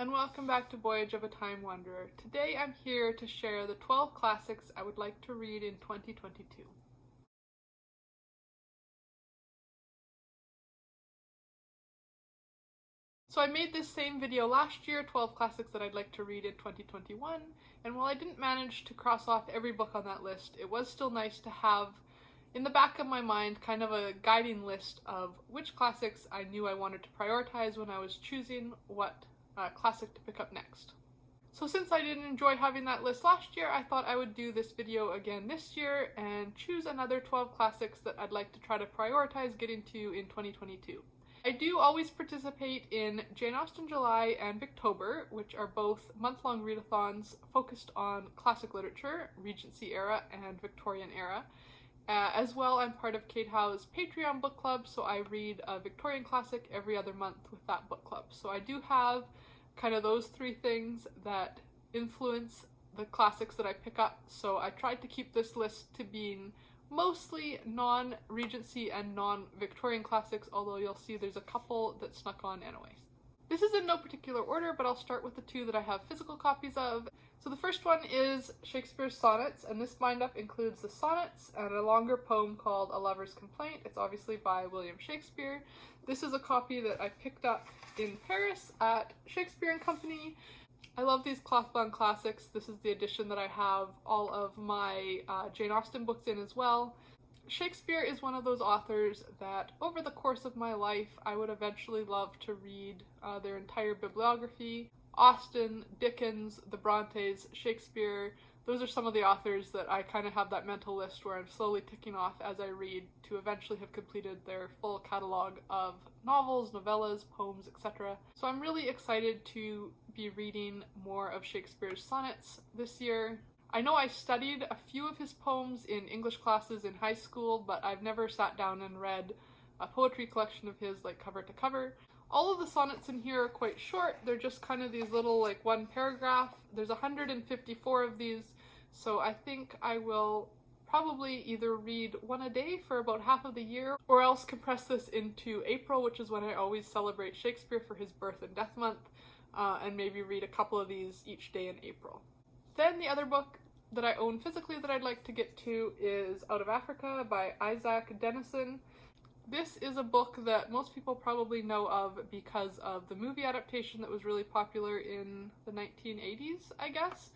and welcome back to Voyage of a Time Wanderer. Today I'm here to share the 12 classics I would like to read in 2022. So I made this same video last year, 12 classics that I'd like to read in 2021, and while I didn't manage to cross off every book on that list, it was still nice to have in the back of my mind kind of a guiding list of which classics I knew I wanted to prioritize when I was choosing what classic to pick up next. So since I didn't enjoy having that list last year, I thought I would do this video again this year and choose another 12 classics that I'd like to try to prioritize getting to in 2022. I do always participate in Jane Austen July and Booktober, which are both month-long readathons focused on classic literature, Regency era and Victorian era. As well, I'm part of Kate Howe's Patreon book club, so I read a Victorian classic every other month with that book club. So I do have kind of those three things that influence the classics that I pick up, so I tried to keep this list to being mostly non-Regency and non-Victorian classics, although you'll see there's a couple that snuck on anyway. This is in no particular order, but I'll start with the two that I have physical copies of. So the first one is Shakespeare's Sonnets, and this bind-up includes the Sonnets and a longer poem called A Lover's Complaint. It's obviously by William Shakespeare. This is a copy that I picked up in Paris at Shakespeare and Company. I love these cloth-bound classics. This is the edition that I have all of my Jane Austen books in as well. Shakespeare is one of those authors that over the course of my life I would eventually love to read their entire bibliography. Austen, Dickens, the Brontes, Shakespeare, those are some of the authors that I kind of have that mental list where I'm slowly ticking off as I read to eventually have completed their full catalog of novels, novellas, poems, etc. So I'm really excited to be reading more of Shakespeare's sonnets this year. I know I studied a few of his poems in English classes in high school, but I've never sat down and read a poetry collection of his like cover to cover. All of the sonnets in here are quite short. They're just kind of these little like one paragraph. There's 154 of these, so I think I will probably either read one a day for about half of the year, or else compress this into April, which is when I always celebrate Shakespeare for his birth and death month, and maybe read a couple of these each day in April. Then the other book that I own physically that I'd like to get to is Out of Africa by Isak Dinesen. This is a book that most people probably know of because of the movie adaptation that was really popular in the 1980s, I guess.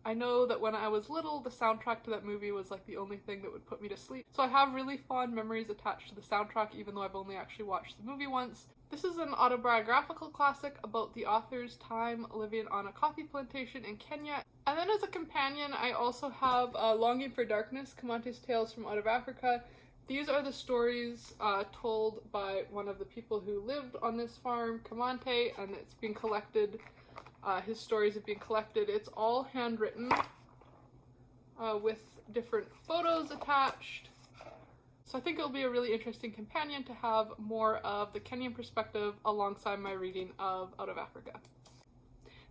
I know that when I was little, the soundtrack to that movie was like the only thing that would put me to sleep. So I have really fond memories attached to the soundtrack, even though I've only actually watched the movie once. This is an autobiographical classic about the author's time living on a coffee plantation in Kenya. And then as a companion, I also have Longing for Darkness, Kamante's Tales from Out of Africa. These are the stories told by one of the people who lived on this farm, Kamante, and it's being collected. His stories have been collected. It's all handwritten with different photos attached. So I think it'll be a really interesting companion to have more of the Kenyan perspective alongside my reading of Out of Africa.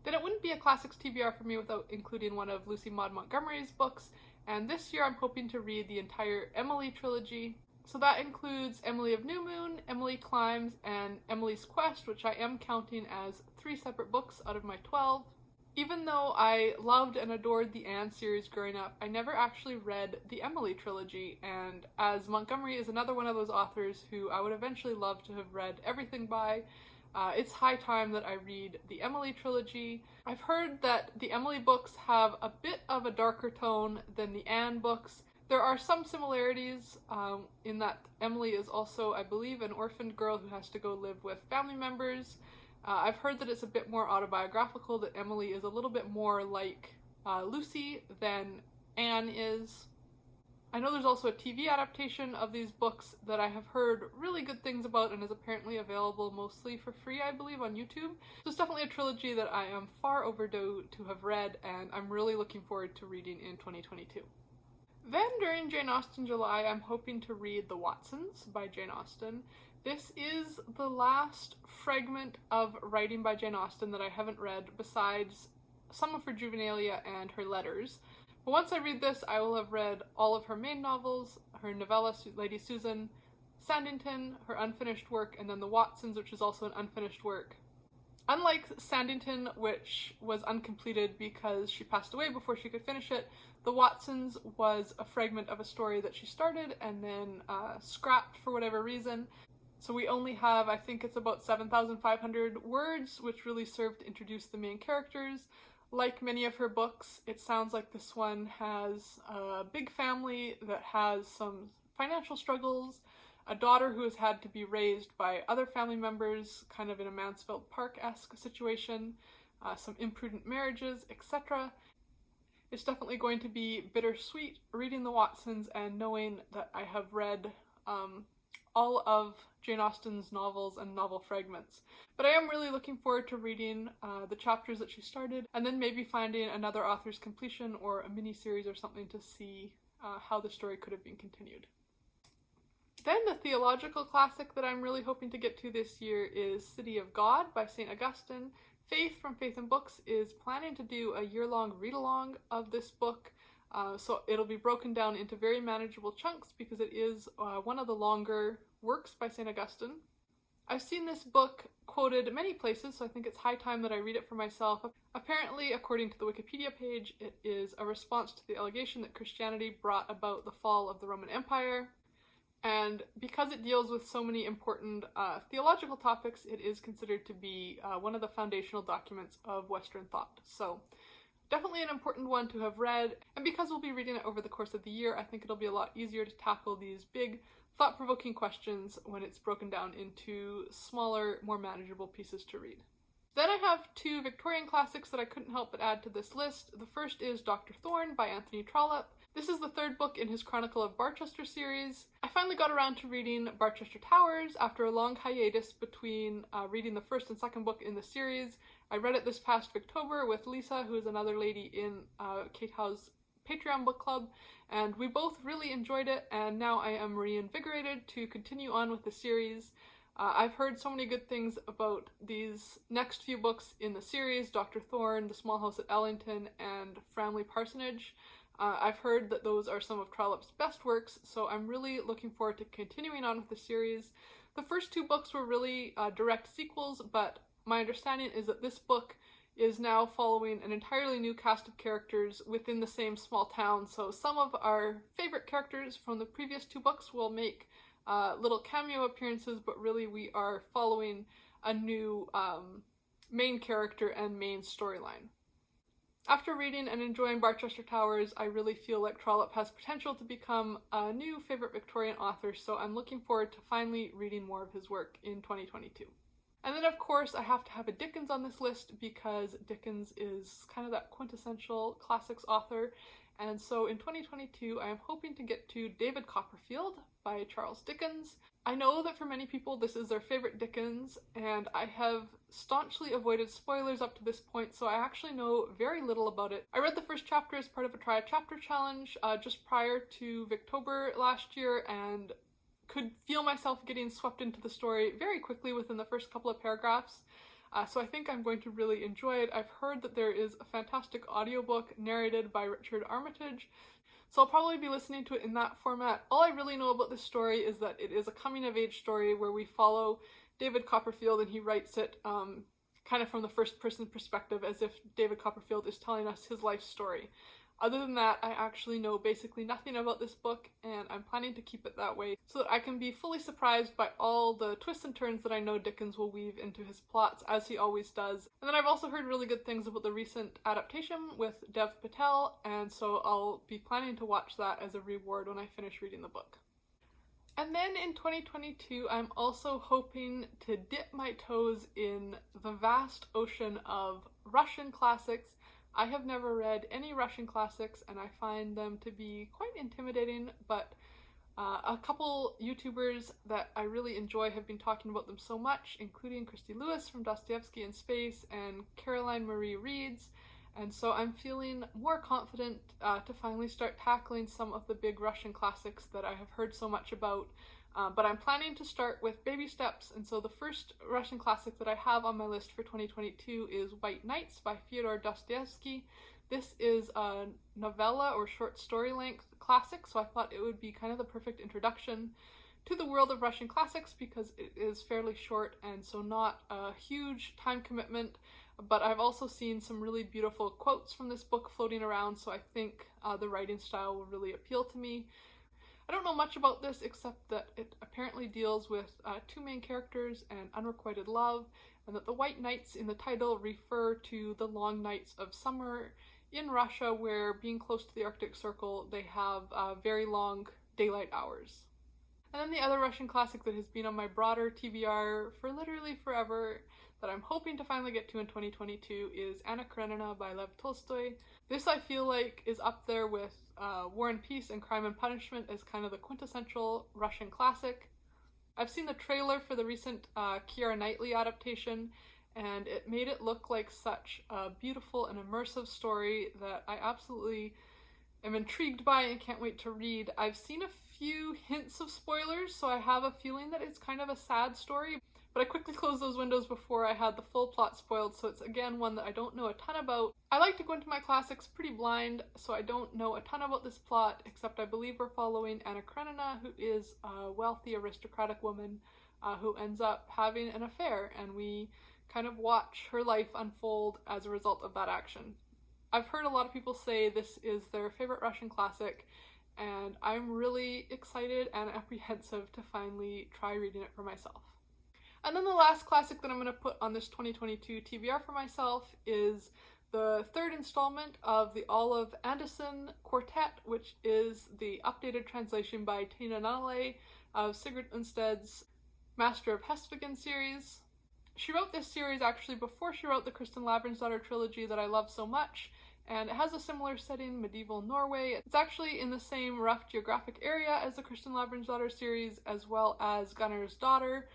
Then it wouldn't be a classics TBR for me without including one of Lucy Maud Montgomery's books, and this year I'm hoping to read the entire Emily trilogy. So that includes Emily of New Moon, Emily Climbs, and Emily's Quest, which I am counting as 3 separate books out of my 12. Even though I loved and adored the Anne series growing up, I never actually read the Emily trilogy, and as Montgomery is another one of those authors who I would eventually love to have read everything by, it's high time that I read the Emily trilogy. I've heard that the Emily books have a bit of a darker tone than the Anne books. There are some similarities in that Emily is also, I believe, an orphaned girl who has to go live with family members. I've heard that it's a bit more autobiographical, that Emily is a little bit more like Lucy than Anne is. I know there's also a TV adaptation of these books that I have heard really good things about and is apparently available mostly for free, I believe, on YouTube. So it's definitely a trilogy that I am far overdue to have read, and I'm really looking forward to reading in 2022. Then during Jane Austen July, I'm hoping to read The Watsons by Jane Austen. This is the last fragment of writing by Jane Austen that I haven't read, besides some of her juvenilia and her letters. But once I read this, I will have read all of her main novels, her novella Lady Susan, Sandington, her unfinished work, and then The Watsons, which is also an unfinished work. Unlike Sandington, which was uncompleted because she passed away before she could finish it, The Watsons was a fragment of a story that she started and then scrapped for whatever reason. So we only have, I think it's about 7,500 words, which really served to introduce the main characters. Like many of her books, it sounds like this one has a big family that has some financial struggles, a daughter who has had to be raised by other family members, kind of in a Mansfield Park-esque situation, some imprudent marriages, etc. It's definitely going to be bittersweet reading The Watsons and knowing that I have read all of Jane Austen's novels and novel fragments. But I am really looking forward to reading the chapters that she started, and then maybe finding another author's completion or a mini-series or something to see how the story could have been continued. Then the theological classic that I'm really hoping to get to this year is City of God by St. Augustine. Faith from Faith and Books is planning to do a year-long read-along of this book, so it'll be broken down into very manageable chunks because it is one of the longer works by St. Augustine. I've seen this book quoted many places, so I think it's high time that I read it for myself. Apparently, according to the Wikipedia page, it is a response to the allegation that Christianity brought about the fall of the Roman Empire. And because it deals with so many important theological topics, it is considered to be one of the foundational documents of Western thought. So definitely an important one to have read. And because we'll be reading it over the course of the year, I think it'll be a lot easier to tackle these big, thought-provoking questions when it's broken down into smaller, more manageable pieces to read. Then I have two Victorian classics that I couldn't help but add to this list. The first is Dr. Thorne by Anthony Trollope. This is the third book in his Chronicle of Barchester series. I finally got around to reading Barchester Towers after a long hiatus between reading the first and second book in the series. I read it this past October with Lisa, who is another lady in Kate Howe's Patreon book club, and we both really enjoyed it, and now I am reinvigorated to continue on with the series. I've heard so many good things about these next few books in the series, Dr. Thorne, The Small House at Ellington, and Framley Parsonage. I've heard that those are some of Trollope's best works, so I'm really looking forward to continuing on with the series. The first two books were really direct sequels, but my understanding is that this book is now following an entirely new cast of characters within the same small town, so some of our favorite characters from the previous two books will make little cameo appearances, but really we are following a new main character and main storyline. After reading and enjoying Barchester Towers, I really feel like Trollope has potential to become a new favorite Victorian author, so I'm looking forward to finally reading more of his work in 2022. And then of course I have to have a Dickens on this list because Dickens is kind of that quintessential classics author, and so in 2022 I am hoping to get to David Copperfield by Charles Dickens. I know that for many people this is their favorite Dickens, and I have staunchly avoided spoilers up to this point, so I actually know very little about it. I read the first chapter as part of a Try a Chapter challenge just prior to Victober last year, and could feel myself getting swept into the story very quickly within the first couple of paragraphs. So I think I'm going to really enjoy it. I've heard that there is a fantastic audiobook narrated by Richard Armitage, so I'll probably be listening to it in that format. All I really know about this story is that it is a coming-of-age story where we follow David Copperfield, and he writes it kind of from the first-person perspective, as if David Copperfield is telling us his life story. Other than that, I actually know basically nothing about this book, and I'm planning to keep it that way so that I can be fully surprised by all the twists and turns that I know Dickens will weave into his plots, as he always does. And then I've also heard really good things about the recent adaptation with Dev Patel, and so I'll be planning to watch that as a reward when I finish reading the book. And then in 2022, I'm also hoping to dip my toes in the vast ocean of Russian classics. I have never read any Russian classics, and I find them to be quite intimidating, but a couple YouTubers that I really enjoy have been talking about them so much, including Christy Lewis from Dostoyevsky in Space and Caroline Marie Reeds, and so I'm feeling more confident to finally start tackling some of the big Russian classics that I have heard so much about. But I'm planning to start with baby steps, and so the first Russian classic that I have on my list for 2022 is White Nights by Fyodor Dostoyevsky. This is a novella or short story length classic, so I thought it would be kind of the perfect introduction to the world of Russian classics because it is fairly short and so not a huge time commitment, but I've also seen some really beautiful quotes from this book floating around, so I think the writing style will really appeal to me. I don't know much about this except that it apparently deals with two main characters and unrequited love, and that the white nights in the title refer to the long nights of summer in Russia, where, being close to the Arctic Circle, they have very long daylight hours. And then the other Russian classic that has been on my broader TBR for literally forever, that I'm hoping to finally get to in 2022, is Anna Karenina by Lev Tolstoy. This, I feel like, is up there with War and Peace and Crime and Punishment as kind of the quintessential Russian classic. I've seen the trailer for the recent Keira Knightley adaptation, and it made it look like such a beautiful and immersive story that I absolutely am intrigued by and can't wait to read. I've seen a few hints of spoilers, so I have a feeling that it's kind of a sad story, but I quickly closed those windows before I had the full plot spoiled, so it's again one that I don't know a ton about. I like to go into my classics pretty blind, so I don't know a ton about this plot, except I believe we're following Anna Karenina, who is a wealthy aristocratic woman who ends up having an affair, and we kind of watch her life unfold as a result of that action. I've heard a lot of people say this is their favorite Russian classic, and I'm really excited and apprehensive to finally try reading it for myself. And then the last classic that I'm going to put on this 2022 TBR for myself is the third installment of the Olive Anderson Quartet, which is the updated translation by Tiina Nunnally of Sigrid Undset's Master of Hestviken series. She wrote this series actually before she wrote the Kristin Lavransdatter trilogy that I love so much, and it has a similar setting, medieval Norway. It's actually in the same rough geographic area as the Kristin Lavransdatter series, as well as Gunnar's Daughter,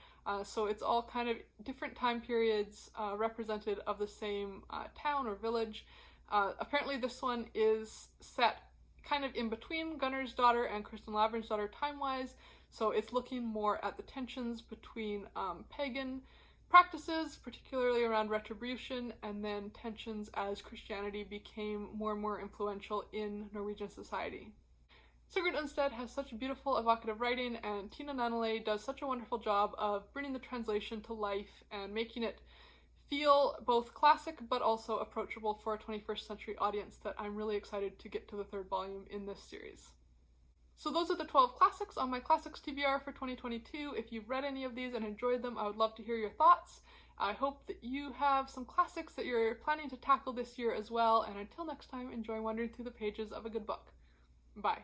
so it's all kind of different time periods represented of the same town or village. Apparently this one is set kind of in between Gunnar's Daughter and Kristin Lavransdatter time-wise, so it's looking more at the tensions between pagan practices, particularly around retribution, and then tensions as Christianity became more and more influential in Norwegian society. Sigrid Undset has such beautiful, evocative writing, and Tiina Nunnally does such a wonderful job of bringing the translation to life and making it feel both classic but also approachable for a 21st century audience that I'm really excited to get to the third volume in this series. So those are the 12 classics on my Classics TBR for 2022. If you've read any of these and enjoyed them, I would love to hear your thoughts. I hope that you have some classics that you're planning to tackle this year as well, and until next time, enjoy wandering through the pages of a good book. Bye.